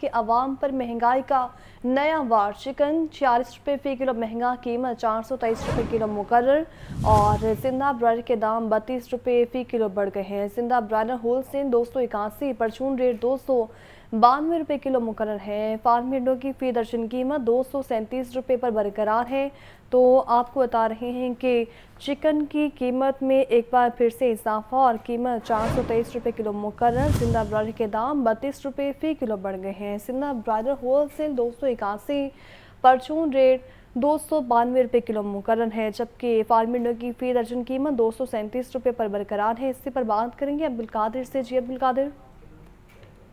कि अवाम पर महंगाई का नया वार। चिकन 40 रुपये फ़ी किलो महंगा, कीमत 423 रुपये किलो मुकर्रर। और जिंदा ब्रायलर के दाम 32 रुपये फ़ी किलो बढ़ गए हैं। जिंदा ब्रायलर होलसेल 281, परचून रेट 292 रुपये किलो मुकर्रर है। फार्मी अंडों की फ़ी दर्जन कीमत 237 रुपये पर बरकरार है। तो आपको बता रहे हैं कि चिकन की कीमत में एक बार फिर से इजाफा और कीमत 423 रुपये किलो मुकर्रर। जिंदा ब्रायलर के दाम 32 रुपये फ़ी किलो बढ़ गए हैं। जिंदा ब्रायलर होलसेल 281, परचून रेट 292 रुपये किलो मुकर्रर है, जबकि फार्मी अंडों की फ़ी दर्जन कीमत 237 रुपये पर बरकरार है। इसी पर बात करेंगे अब्दुल कादिर से। जी अब्दुल कादिर।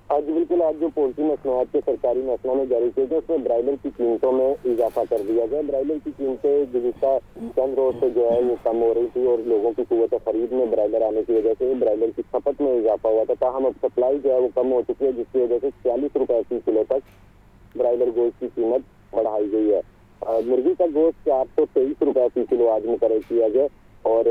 आज बिल्कुल, आज जो पोल्ट्री मसनूआत के सरकारी महकमा में जारी किए गए उसमें ब्रायलर की कीमतों में इजाफा कर दिया गया। ब्रायलर की कीमतें गुज़िश्ता चंद रोज से जो है वो कम हो रही थी और लोगों की क़ुव्वत खरीद में ब्रायलर आने की वजह से ब्रायलर की खपत में इजाफा हुआ था। ताहम अब सप्लाई जो है वो कम हो चुकी है, जिसकी वजह से 40 रुपये फ़ी किलो तक ब्रायलर गोश्त की कीमत बढ़ाई गई है। मुर्गी का गोश्त 423 रुपये फ़ी किलो आज मुकर्रर किया गया और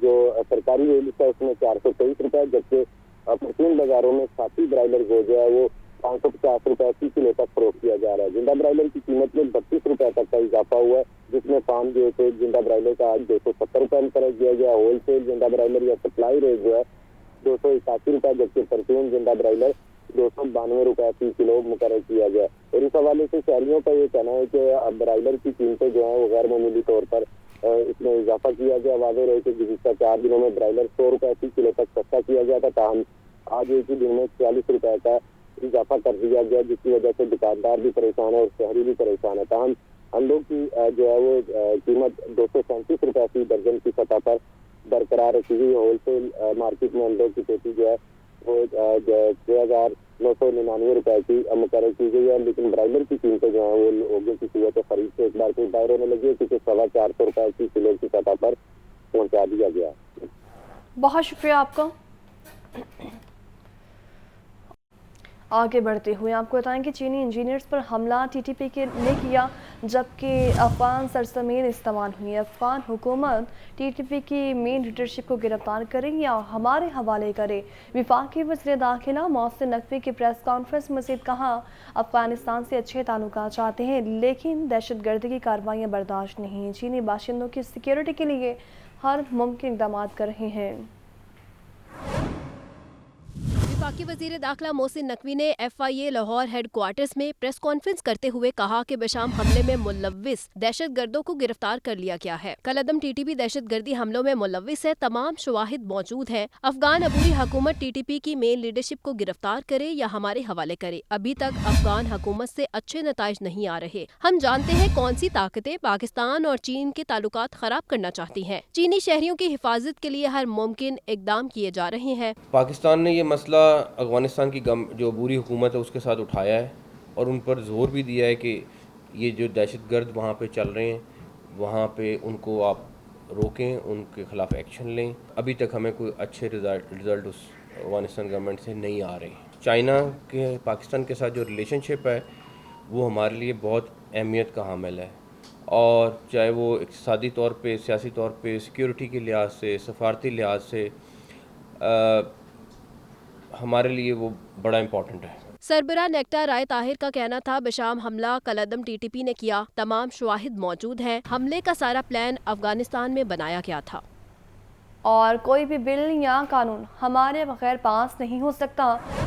जो सरकारी रेट है उसमें 423 रुपये, जबकि परचून बाजारों में साथी ब्रायलर गोश्त जो है वो 550 रुपये फ़ी किलो तक फरोख्त किया जा रहा है। जिंदा ब्रायलर की कीमत में 32 रुपये तक का इजाफा हुआ है, जिसमें फार्म जो है जिंदा ब्रायलर का आज 270 रुपये मुकर्रर किया गया। होलसेल जिंदा ब्रायलर या सप्लाई रेट जो है 281 रुपये, जबकि परचून जिंदा ब्रायलर 292 रुपये फ़ी किलो मुकर्रर किया गया। और इस हवाले से शहरियों का ये कहना है कि अब ब्रायलर की कीमतें जो हैं वो गैर मामूली तौर पर इसमें इजाफा किया गया। वाज़ेह रहे कि गुज़िश्ता 4 दिनों में ब्रायलर 100 रुपये फ़ी किलो तक सस्ता किया गया था, ताहम आज एक ही दिन में 40 रुपये का इजाफा कर दिया गया, जिसकी वजह से दुकानदार भी परेशान है और शहरी भी परेशान है। ताहम अंडों की जो है वो कीमत 237 रुपये फ़ी दर्जन की सतह पर बरकरार रखी गई। होलसेल मार्केट में अंडों की पेटी जो है वो 6,999 रुपये की मुकर्रर की गई है, लेकिन ब्रायलर की कीमतें जो हैं वो लोगों की क़ुव्वत खरीद से एक बार फिर दायरे होने लगी है, क्योंकि 450 रुपये की किलो की सतह पर पहुँचा दिया गया। बहुत शुक्रिया आपका। आगे बढ़ते हुए आपको बताएं कि चीनी इंजीनियर्स पर हमला टीटीपी ने किया, जबकि अफगान सरजमीन इस्तेमाल हुई। अफगान हुकूमत टीटीपी की मेन लीडरशिप को गिरफ्तार करे या हमारे हवाले करे। वफाकी वज़ीर दाखिला मोहसिन नकवी की प्रेस कॉन्फ्रेंस में मज़ीद कहा, अफगानिस्तान से अच्छे ताल्लुकात चाहते हैं, लेकिन दहशतगर्दी की कार्रवाइयाँ बर्दाश्त नहीं। चीनी बाशिंदों की सिक्योरिटी के लिए हर मुमकिन इक़दाम कर रहे हैं। वफाकी वज़ीर दाखिला मोहसिन नकवी ने FIA लाहौर हेड क्वार्टर्स में प्रेस कॉन्फ्रेंस करते हुए कहा कि बशाम हमले में मुलव्विस दहशतगर्दों को गिरफ्तार कर लिया गया है। कलअदम TTP दहशतगर्दी हमलों में मुलव्विस है, तमाम शवाहिद मौजूद हैं। अफगान अबूरी हुकूमत TTP की मेन लीडरशिप को गिरफ्तार करे या हमारे हवाले करे। अभी तक अफगान हुकूमत से अच्छे नताइज नहीं आ रहे। हम जानते हैं कौन सी ताकतें पाकिस्तान और चीन के ताल्लुकात खराब करना चाहती हैं। चीनी शहरियों की हिफाजत के लिए हर मुमकिन इकदाम किए जा रहे हैं। पाकिस्तान ने ये मसला अफ़गानिस्तान की जो अबूरी हुकूमत है उसके साथ उठाया है और उन पर ज़ोर भी दिया है कि ये जो दहशतगर्द वहाँ पे चल रहे हैं वहाँ पे उनको आप रोकें, उनके ख़िलाफ़ एक्शन लें। अभी तक हमें कोई अच्छे रिज़ल्ट उस अफ़गानिस्तान गवर्नमेंट से नहीं आ रहे। चाइना के पाकिस्तान के साथ जो रिलेशनशिप है वो हमारे लिए बहुत अहमियत का हामिल है, और चाहे वो इक़्तिसादी तौर पे, सियासी तौर पे, सिक्योरिटी के लिहाज से, सफारती लिहाज से हमारे लिए वो बड़ा इम्पोर्टेंट है। सरबराह नेक्टा राय ताहिर का कहना था, बशाम हमला कलअदम TTP ने किया, तमाम शवाहिद मौजूद हैं। हमले का सारा प्लान अफगानिस्तान में बनाया गया था और कोई भी बिल या कानून हमारे बगैर पास नहीं हो सकता।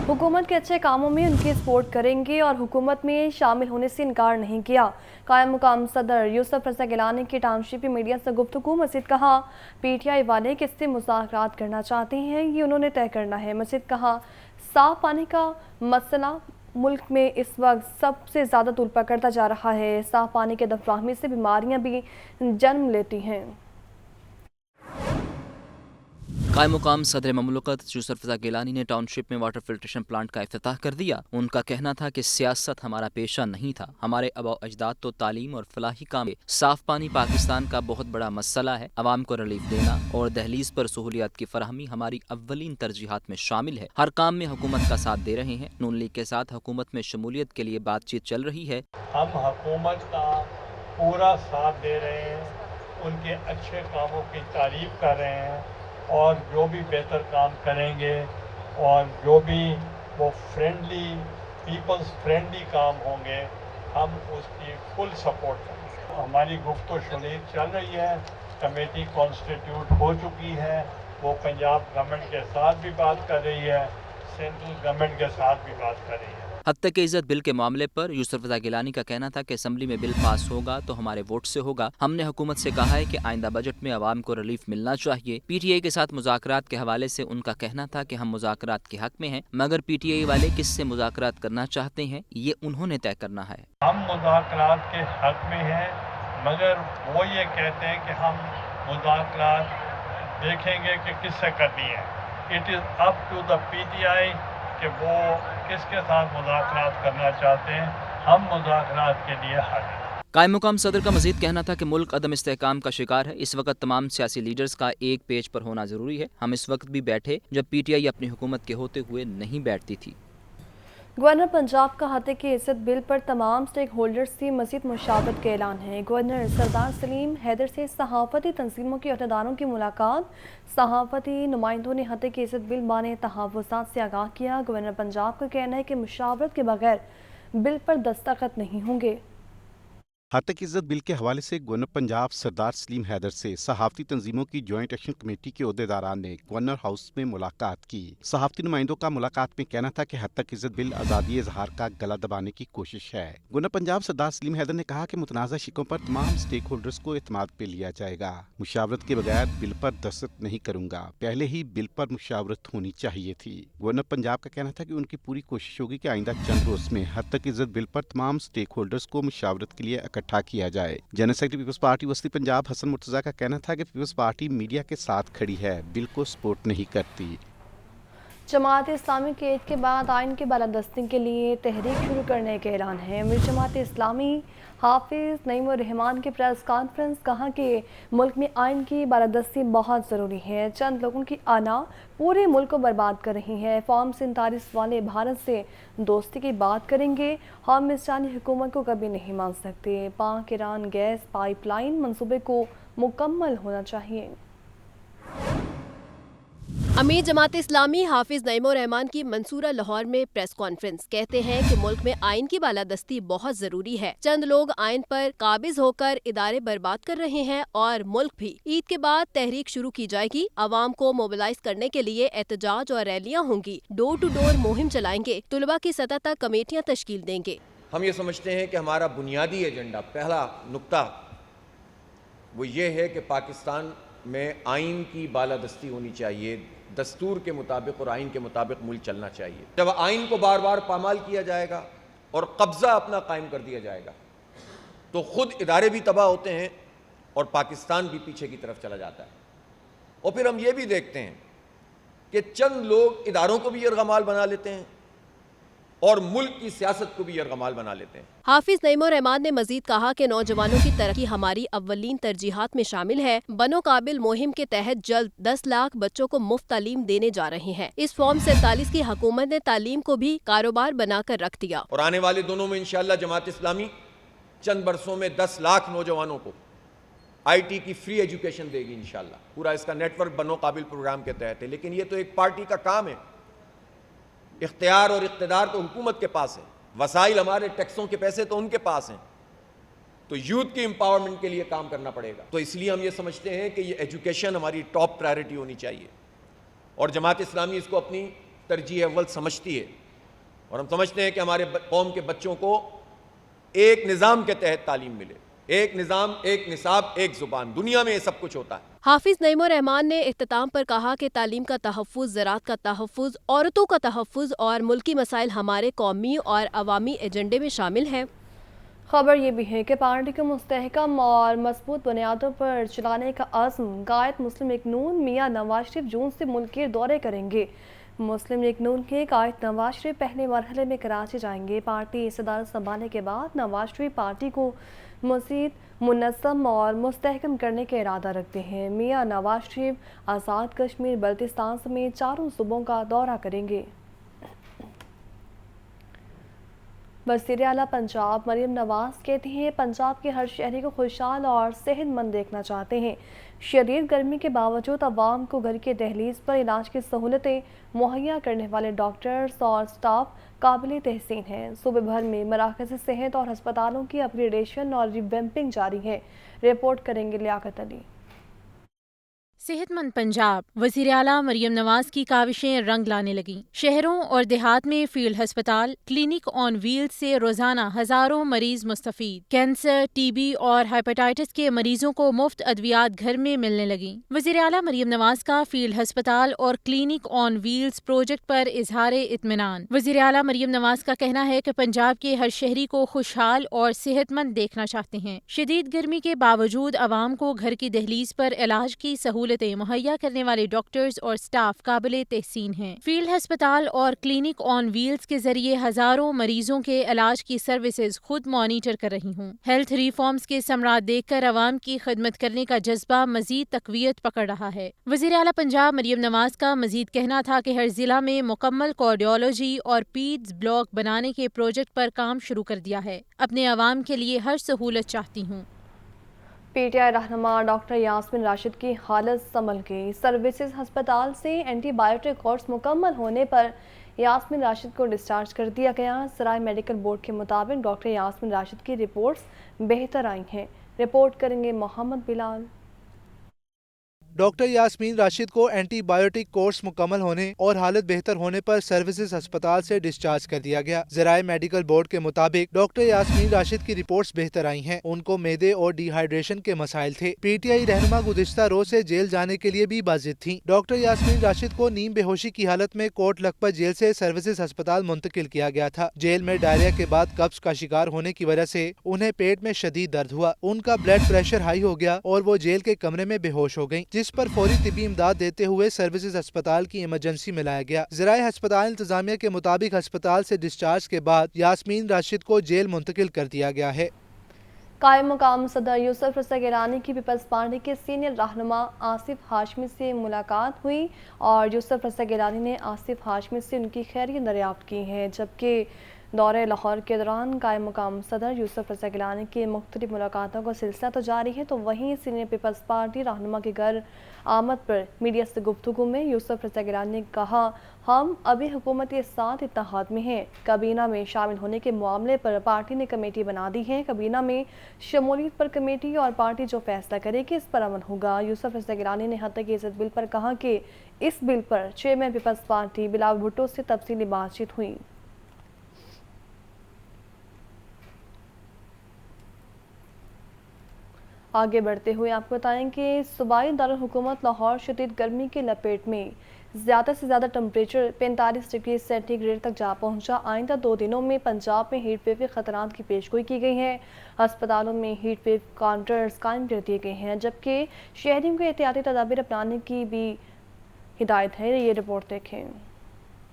हुकूमत के अच्छे कामों में उनकी सपोर्ट करेंगे और हुकूमत में शामिल होने से इनकार नहीं किया। कायम मुकाम सदर यूसुफ रज़ा गिलानी की टाउनशिप मीडिया से गुफ्तगू। मज़ीद कहा, PTI वाले किससे मुज़ाकरात करना चाहते हैं ये उन्होंने तय करना है। मज़ीद कहा, साफ पानी का मसला मुल्क में इस वक्त सबसे ज़्यादा तूल पकड़ता जा रहा है। साफ पानी के दफराहमी से बीमारियाँ भी जन्म लेती हैं। कायम मुकाम सदर ममलकत यूसुफ रज़ा गिलानी ने टाउनशिप में वाटर फिल्ट्रेशन प्लांट का इफ्तिताह कर दिया। उनका कहना था कि सियासत हमारा पेशा नहीं था, हमारे आबा अजदाद तो तालीम और फलाही काम। साफ पानी पाकिस्तान का बहुत बड़ा मसला है। आवाम को रिलीफ देना और दहलीज पर सहूलियात की फराहमी हमारी अव्वलीन तरजीहात में शामिल है। हर काम में हुकूमत का साथ दे रहे हैं। नून लीग के साथ हुकूमत में शमूलियत के लिए बातचीत चल रही है। हम हुकूमत का पूरा साथ दे रहे हैं, उनके अच्छे कामों की तारीफ कर रहे हैं और जो भी बेहतर काम करेंगे और जो भी वो फ्रेंडली पीपल्स फ्रेंडली काम होंगे, हम उसकी फुल सपोर्ट करेंगे। हमारी गुफ्तगू शुनी चल रही है, कमेटी कॉन्स्टिट्यूट हो चुकी है, वो पंजाब गवर्नमेंट के साथ भी बात कर रही है, सेंट्रल गवर्नमेंट के साथ भी बात कर रही है। हत्या की इज्जत बिल के मामले पर यूसुफ रज़ा गिलानी का कहना था कि असेंबली में बिल पास होगा तो हमारे वोट से होगा। हमने हुकूमत से कहा है कि आइंदा बजट में आवाम को रिलीफ मिलना चाहिए। पीटीआई के साथ मुज़ाकरात के हवाले से उनका कहना था कि हम मुज़ाकरात के हक में हैं, मगर पीटीआई वाले किससे मुज़ाकरात करना चाहते हैं ये उन्होंने तय करना है। हम मुज़ाकरात के हक में हैं, मगर वो ये कहते हैं कि हम मुज़ाकरात देखेंगे कि किससे करनी है। It is up to the PTI कि वो किसके साथ मुज़ाकरात करना चाहते हैं। हम मुज़ाकरात के लिए हाजिर हैं। कायम मुकाम सदर का मजीद कहना था कि मुल्क अदम इस्तेहकाम का शिकार है। इस वक्त तमाम सियासी लीडर्स का एक पेज पर होना ज़रूरी है। हम इस वक्त भी बैठे जब पीटीआई अपनी हुकूमत के होते हुए नहीं बैठती थी। गवर्नर पंजाब का हत्या की इज्जत बिल पर तमाम स्टेक होल्डर्स से मज़ीद मुशावरत का ऐलान है। गवर्नर सरदार सलीम हैदर से सहाफ़ती तंजीमों के अहदेदारों की मुलाकात। सहाफ़ती नुमाइंदों ने हत्या की इज्जत बिल माने तहफ़्फ़ुज़ात से आगाह किया। गवर्नर पंजाब का कहना है कि मुशावरत के बगैर बिल पर दस्तखत नहीं होंगे। हत्या की इज्जत बिल के हवाले से गवर्नर पंजाब सरदार सलीम हैदर से सहाफ़ती तंजीमों की जॉइंट एक्शन कमेटी के अहदेदारान ने गवर्नर हाउस में मुलाकात की। सहाफ़ती नुमाइंदों का मुलाकात में कहना था कि हत्या की इज्जत बिल आज़ादी इजहार का गला दबाने की कोशिश है। गवर्नर पंजाब सरदार सलीम हैदर ने कहा कि मुतनाज़ा शिकों पर तमाम स्टेक होल्डर्स को एतमाद पे लिया जाएगा। मुशावरत के बगैर बिल पर दस्तखत नहीं करूंगा, पहले ही बिल पर मुशावरत होनी चाहिए थी। गवर्नर पंजाब का कहना था कि उनकी पूरी कोशिश होगी कि आइंदा चंद रोज में हत्या की इज्जत बिल पर तमाम स्टेक होल्डर्स को मुशावरत के लिए इकट्ठा किया जाए। जनरल सेक्रेटरी पीपल्स पार्टी वस्ती पंजाब हसन मुर्तजा का कहना था कि पीपल्स पार्टी मीडिया के साथ खड़ी है, बिल को सपोर्ट नहीं करती। जमात इस्लामी के ईद के बाद आइन की बालादस्ती के लिए तहरीक शुरू करने का ऐलान है। अमीर जमात इस्लामी हाफिज नईमुर रहमान की प्रेस कॉन्फ्रेंस कहा कि मुल्क में आइन की बालादस्ती बहुत ज़रूरी है। चंद लोगों की आना पूरे मुल्क को बर्बाद कर रही है। फॉर्म 47 वाले भारत से दोस्ती की बात करेंगे। हम इस जानी हुकूमत को कभी नहीं मान सकते। पाक ईरान गैस पाइपलाइन मंसूबे को मुकम्मल होना चाहिए। अमीर जमात इस्लामी हाफिज नईमुर रहमान की मंसूरा लाहौर में प्रेस कॉन्फ्रेंस कहते हैं कि मुल्क में आइन की बालादस्ती बहुत जरूरी है। चंद लोग आइन पर काबिज होकर इदारे बर्बाद कर रहे हैं और मुल्क भी। ईद के बाद तहरीक शुरू की जाएगी। आवाम को मोबिलाइज करने के लिए एहतजाज और रैलियां होंगी। डोर टू डोर मुहिम चलाएंगे। तुलबा की सतह तक कमेटियां तश्कील देंगे। हम ये समझते हैं कि हमारा बुनियादी एजेंडा, पहला नुक्ता वो ये है कि पाकिस्तान में आइन की बालादस्ती होनी चाहिए। दस्तूर के मुताबिक और आइन के मुताबिक मुल्क चलना चाहिए। जब आइन को बार बार पामाल किया जाएगा और कब्ज़ा अपना कायम कर दिया जाएगा तो ख़ुद इदारे भी तबाह होते हैं और पाकिस्तान भी पीछे की तरफ चला जाता है। और फिर हम ये भी देखते हैं कि चंद लोग इदारों को भी यरगमाल बना लेते हैं और मुल्क की सियासत को भी यरगमाल बना लेते हैं। हाफिज नईमुर रहमान ने मजीद कहा कि नौजवानों की तरक्की हमारी अव्वलीन तरजीहात में शामिल है। बनो काबिल मुहिम के तहत जल्द 10 लाख बच्चों को मुफ्त तालीम देने जा रहे हैं। इस फॉर्म 47 की हुकूमत ने तालीम को भी कारोबार बनाकर रख दिया। और आने वाले दिनों में इंशाअल्लाह जमात इस्लामी चंद बरसों में 10 लाख नौजवानों को IT की फ्री एजुकेशन देगी इंशाअल्लाह। पूरा इसका नेटवर्क बनो काबिल प्रोग्राम के तहत है। लेकिन ये तो एक पार्टी का काम है। इख्तियार और इख्तिदार तो हुकूमत के पास है, वसाइल हमारे टैक्सों के पैसे तो उनके पास हैं। तो यूथ की एम्पावरमेंट के लिए काम करना पड़ेगा। तो इसलिए हम ये समझते हैं कि ये एजुकेशन हमारी टॉप प्रायोरिटी होनी चाहिए और जमात इस्लामी इसको अपनी तरजीह अव्वल समझती है। और हम समझते हैं कि हमारे कौम के बच्चों को एक निज़ाम के तहत तालीम मिले। एक निज़ाम, एक निसाब, एक ज़ुबान। दुनिया में ये सब कुछ होता है। हाफिज नईमुर रहमान ने इख्तिताम पर कहा कि तालीम का तहफ़्फ़ुज़, ज़राअत का तहफ़्फ़ुज़, औरतों का तहफ़्फ़ुज़ और मुल्की मसाइल हमारे कौमी और अवामी एजेंडे में शामिल हैं। खबर ये भी है कि पार्टी को मुस्तहकम और मजबूत बुनियादों पर चलाने का अज़्म कायद मुस्लिम लीग नून मियां नवाज शरीफ जून से मुल्क के दौरे करेंगे। मुस्लिम लीग नून के कायद नवाज शरीफ पहले मरहले में कराची जाएंगे। पार्टी सदारत संभालने के बाद नवाज शरीफ पार्टी को मज़ीद मुनज़्ज़म और मुस्तहकम करने का इरादा रखते हैं। मियां नवाज शरीफ आज़ाद कश्मीर, बल्तिस्तान समेत 4 सूबों का दौरा करेंगे। वज़ीर आला पंजाब मरीम नवाज कहती हैं पंजाब के हर शहरी को खुशहाल और सेहतमंद देखना चाहते हैं। शदीद गर्मी के बावजूद आवाम को घर के दहलीज पर इलाज की सहूलतें मुहैया करने वाले डॉक्टर्स और स्टाफ काबिल तहसीन हैं। सूबे भर में मराकज़ सेहत और हस्पतालों की अपग्रेडेशन और रिवैम्पिंग जारी है। रिपोर्ट करेंगे लियाकत अली। सेहतमंद पंजाब, वज़ीर आला मरीम नवाज की काविशें रंग लाने लगीं। शहरों और देहात में फील्ड हस्पताल, क्लिनिक ऑन व्हील्स से रोजाना हजारों मरीज मुस्तफीद। कैंसर, टीबी और हेपेटाइटिस के मरीजों को मुफ्त अद्वियात घर में मिलने लगीं। वज़ीर आला मरीम नवाज का फील्ड हस्पताल और क्लिनिक ऑन व्हील्स प्रोजेक्ट पर इजहार इत्मीनान। वज़ीर आला मरीम नवाज का कहना है कि पंजाब के हर शहरी को खुशहाल और सेहतमंद देखना चाहते हैं। शदीद गर्मी के बावजूद आवाम को घर की दहलीज पर इलाज की सहूलतें मुहैया करने वाले डॉक्टर्स और स्टाफ काबिल तहसीन हैं। फील्ड हस्पताल और क्लिनिक ऑन व्हील्स के जरिए हजारों मरीजों के इलाज की सर्विसेज खुद मॉनिटर कर रही हूँ। हेल्थ रिफॉर्म्स के समरात देखकर आवाम की खिदमत करने का जज्बा मजीद तकवीत पकड़ रहा है। वज़ीर आला पंजाब मरीम नवाज का मजीद कहना था कि हर जिला में मुकम्मल कार्डियोलॉजी और पीड्स ब्लॉक बनाने के प्रोजेक्ट पर काम शुरू कर दिया है। अपने आवाम के लिए हर सहूलत चाहती हूँ। पीटीआई रहनुमा डॉक्टर यास्मीन राशिद की हालत संभल गई। सर्विसेज अस्पताल से एंटीबायोटिक कोर्स मुकम्मल होने पर यास्मीन राशिद को डिस्चार्ज कर दिया गया। सराय मेडिकल बोर्ड के मुताबिक डॉक्टर यास्मीन राशिद की रिपोर्ट्स बेहतर आई हैं। रिपोर्ट करेंगे मोहम्मद बिलाल। डॉक्टर यास्मीन राशिद को एंटीबायोटिक कोर्स मुकम्मल होने और हालत बेहतर होने पर सर्विसेज अस्पताल से डिस्चार्ज कर दिया गया। ज़राए मेडिकल बोर्ड के मुताबिक डॉक्टर यास्मीन राशिद की रिपोर्ट्स बेहतर आई हैं। उनको मैदे और डिहाइड्रेशन के मसाइल थे। पीटीआई रहनुमा गुज़िश्ता रोज से जेल जाने के लिए भी बाजिद थी। डॉक्टर यास्मीन राशिद को नीम बेहोशी की हालत में कोट लखपत जेल से सर्विसेज अस्पताल मुंतकिल किया गया था। जेल में डायरिया के बाद कब्ज का शिकार होने की वजह से उन्हें पेट में शदीद दर्द हुआ। उनका ब्लड प्रेशर हाई हो गया और वो जेल के कमरे में बेहोश हो गयी, जिस पर फौरी तिबी इमदाद देते हुए सर्विसेज अस्पताल की इमरजेंसी में लाया गया। ज़राए अस्पताल इंतजामिया के मुताबिक अस्पताल से डिस्चार्ज के बाद यास्मीन राशिद को जेल मुंतकिल कर दिया गया है। कायम मुकाम सदर यूसुफ रज़ा गिलानी की पीपल्स पार्टी के सीनियर रहनुमा आसिफ हाशमी से मुलाकात हुई और यूसुफ रज़ा गिलानी ने आसिफ हाशमी से उनकी खैरियत दरियाफ्त की है। जबकि दौरे लाहौर के दौरान कायम मुकाम सदर यूसुफ रज़ा गिलानी की मुख्तलिफ मुलाकातों का सिलसिला तो जारी है, तो वहीं सीनियर पीपल्स पार्टी रहनुमा के घर आमद पर मीडिया से गुफ्तगू में यूसुफ रज़ा गिलानी ने कहा, हम अभी हुकूमत के साथ इत्तेहाद में हैं। कबीना में शामिल होने के मामले पर पार्टी ने कमेटी बना दी है। कबीना में शमूलियत पर कमेटी और पार्टी जो फैसला करेगी इस पर अमल होगा। यूसुफ रज़ा गिलानी ने हत्या की इज्जत बिल पर कहा कि इस बिल पर chairman Peoples Party Bilawal Bhutto से तफसीली बातचीत हुई। आगे बढ़ते हुए आपको बताएं कि सूबाई दारुल हुकूमत लाहौर शदीद गर्मी की लपेट में ज़्यादा से ज़्यादा टेम्परेचर 45 डिग्री सेंटीग्रेड तक जा पहुंचा। आइंदा 2 दिनों में पंजाब में हीट वेव के खतरात की पेशगोई की गई है। अस्पतालों में हीट वेव काउंटर्स कायम कर दिए गए हैं, जबकि शहरियों को एहतियाती तदाबीर अपनाने की भी हिदायत है। ये रिपोर्ट देखें।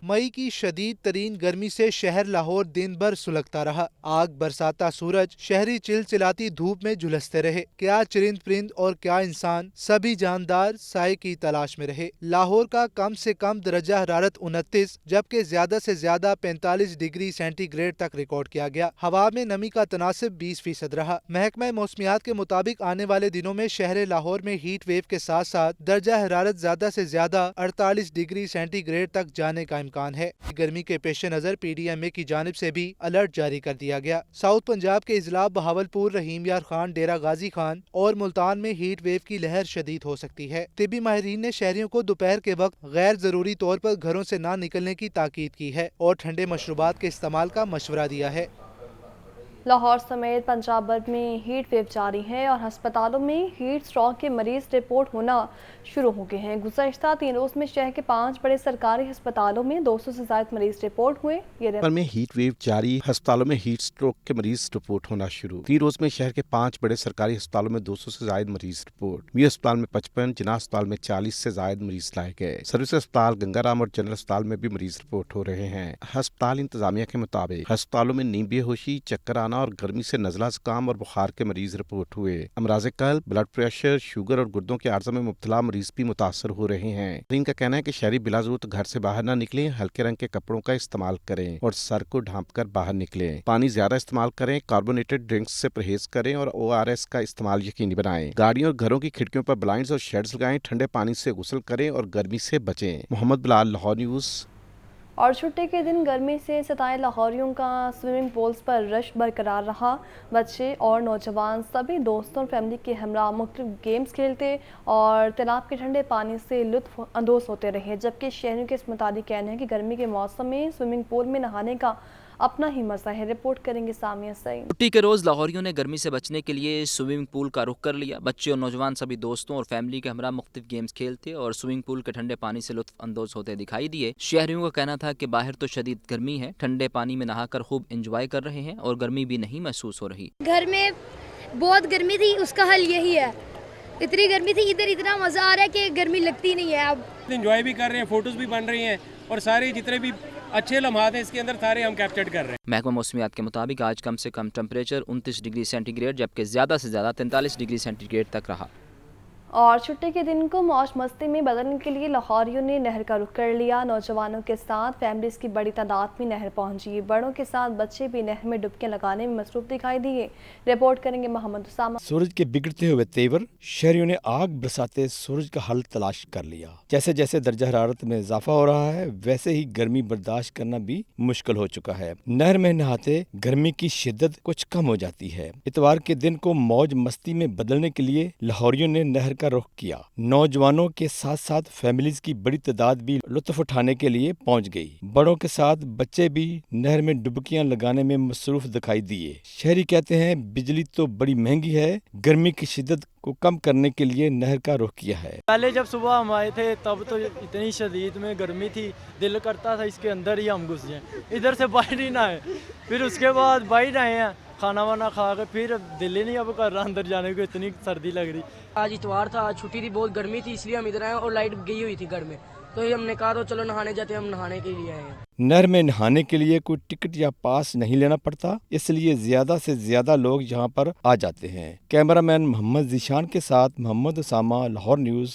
मई की शदीद तरीन गर्मी से शहर लाहौर दिन भर सुलगता रहा। आग बरसाता सूरज, शहरी चिलचिलाती धूप में झुलसते रहे। क्या चरिंद परिंद और क्या इंसान, सभी जानदार साए की तलाश में रहे। लाहौर का कम से कम दरजा हरारत 29 जबकि ज्यादा से ज्यादा 45 डिग्री सेंटीग्रेड तक रिकॉर्ड किया गया। हवा में नमी का तनासिब 20% रहा। महकमा मौसमियात के मुताबिक आने वाले दिनों में शहर लाहौर में हीट वेव के साथ साथ दरजा हरारत ज्यादा से ज्यादा 48 डिग्री सेंटीग्रेड तक जाने का इम्कान है। गर्मी के पेश नजर PDMA की जानिब से भी अलर्ट जारी कर दिया गया। साउथ पंजाब के इजला बहावलपुर, रहीम यार खान, डेरा गाजी खान और मुल्तान में हीट वेव की लहर शदीद हो सकती है। तिबी माहिरीन ने शहरियों को दोपहर के वक्त गैर जरूरी तौर पर घरों से ना निकलने की ताकीद की है और ठंडे मशरूबात के इस्तेमाल का मशवरा दिया है। लाहौर समेत पंजाब भर में हीट वेव जारी है और अस्पतालों में हीट स्ट्रोक के मरीज रिपोर्ट होना शुरू हो गए हैं। गुज़श्ता 3 रोज में शहर के 5 बड़े सरकारी अस्पतालों में 200 से ज्यादा मरीज रिपोर्ट हुए। पर में हीट वेव जारी, अस्पतालों में हीट स्ट्रोक के मरीज रिपोर्ट होना शुरू। 3 रोज में शहर के 5 बड़े सरकारी अस्पतालों में 200 से ज्यादा मरीज रिपोर्ट। वी अस्पताल में 55, जिना अस्पताल में 40 से ज्यादा मरीज लाए गए। सर्विस अस्पताल, गंगाराम और जनरल अस्पताल में भी मरीज रिपोर्ट हो रहे हैं। अस्पताल इंतजामिया के मुताबिक अस्पतालों में नींद बेहोशी, चक्कर आना پڑنا اور گرمی سے نزلہ زکام اور بخار کے مریض رپورٹ ہوئے۔ امراض قلب، بلڈ پریشر، شوگر اور گردوں کے عارضہ میں مبتلا مریض بھی متاثر ہو رہے ہیں۔ ان کا کہنا ہے کہ شہری بلا ضرورت گھر سے باہر نہ نکلیں، ہلکے رنگ کے کپڑوں کا استعمال کریں اور سر کو ڈھانپ کر باہر نکلیں۔ پانی زیادہ استعمال کریں، کاربونیٹڈ ڈرنکس سے پرہیز کریں اور ORS کا استعمال یقینی بنائیں۔ گاڑیوں اور گھروں کی کھڑکیوں پر بلائنڈز اور شیڈز لگائیں، ٹھنڈے پانی سے غسل کریں اور گرمی سے بچیں۔ محمد بلال، لاہور نیوز۔ اور چھٹی کے دن گرمی سے ستائے لاہوریوں کا سوئمنگ پولز پر رش برقرار رہا۔ بچے اور نوجوان سبھی دوستوں اور فیملی کے ہمراہ مختلف گیمز کھیلتے اور تالاب کے ٹھنڈے پانی سے لطف اندوز ہوتے رہے، جبکہ شہریوں کے اس مطابق کہنا ہے کہ گرمی کے موسم میں سوئمنگ پول میں نہانے کا اپنا ہی مزہ ہے۔ رپورٹ کریں گے سامیہ سعید۔ چھٹی کے روز لاہوریوں نے گرمی سے بچنے کے لیے سوئمنگ پول کا رخ کر لیا۔ بچے اور نوجوان سبھی دوستوں اور فیملی کے ہمراہ مختلف گیمز کھیلتے اور سوئمنگ پول کے ٹھنڈے پانی سے لطف اندوز ہوتے دکھائی دیے۔ شہریوں کا کہنا تھا کہ باہر تو شدید گرمی ہے، ٹھنڈے پانی میں نہا کر خوب انجوائے کر رہے ہیں اور گرمی بھی نہیں محسوس ہو رہی۔ گھر میں بہت گرمی تھی، اس کا حل یہی ہے۔ اتنی گرمی تھی، ادھر اتنا مزہ آ رہا ہے کہ گرمی لگتی نہیں ہے۔ اب انجوائے بھی کر رہے ہیں، فوٹوز بھی بن رہی ہیں اور سارے جتنے بھی اچھے لمحات ہیں اس کے اندر سارے ہم کیپچر کر رہے ہیں۔ محکمہ موسمیات کے مطابق آج کم سے کم ٹمپریچر 29 ڈگری سینٹی گریڈ جبکہ زیادہ سے زیادہ 43 ڈگری سینٹی گریڈ تک رہا۔ اور چھٹی کے دن کو موج مستی میں بدلنے کے لیے لاہوریوں نے نہر کا رخ کر لیا۔ نوجوانوں کے ساتھ فیملیز کی بڑی تعداد میں نہر پہنچی، بڑوں کے ساتھ بچے بھی نہر میں ڈبکیاں لگانے میں مصروف دکھائی دیے۔ رپورٹ کریں گے محمد اسامہ۔ سورج کے بگڑتے ہوئے تیور، شہریوں نے آگ برساتے سورج کا حل تلاش کر لیا۔ جیسے جیسے درجہ حرارت میں اضافہ ہو رہا ہے ویسے ہی گرمی برداشت کرنا بھی مشکل ہو چکا ہے۔ نہر میں نہاتے گرمی کی شدت کچھ کم ہو جاتی ہے۔ اتوار کے دن کو موج مستی میں بدلنے کے لیے لاہوریوں نے نہر کا رخ کیا۔ نوجوانوں کے ساتھ ساتھ فیملیز کی بڑی تعداد بھی لطف اٹھانے کے لیے پہنچ گئی۔ بڑوں کے ساتھ بچے بھی نہر میں ڈبکیاں لگانے میں مصروف دکھائی دیے۔ شہری کہتے ہیں بجلی تو بڑی مہنگی ہے، گرمی کی شدت کو کم کرنے کے لیے نہر کا رخ کیا ہے۔ پہلے جب صبح ہم آئے تھے تب تو اتنی شدید میں گرمی تھی، دل کرتا تھا اس کے اندر ہی ہم گھس جائیں، ادھر سے باہر ہی نہ آئے۔ پھر اس کے بعد باہر آئے ہیں کھانا وانا کھا کے، پھر دل ہی نہیں اب کر رہا اندر جانے کو، اتنی سردی لگ رہی۔ آج اتوار تھا، آج چھٹی تھی، بہت گرمی تھی، اس لیے ہم ادھر آئے اور لائٹ گئی ہوئی تھی گھر میں، تو ہم نے کہا تو چلو نہانے جاتے ہیں، ہم نہانے کے لیے آئے ہیں۔ نہر میں نہانے کے لیے کوئی ٹکٹ یا پاس نہیں لینا پڑتا، اس لیے زیادہ سے زیادہ لوگ یہاں پر آ جاتے ہیں۔ کیمرہ مین محمد ذیشان کے ساتھ محمد اسامہ، لاہور نیوز۔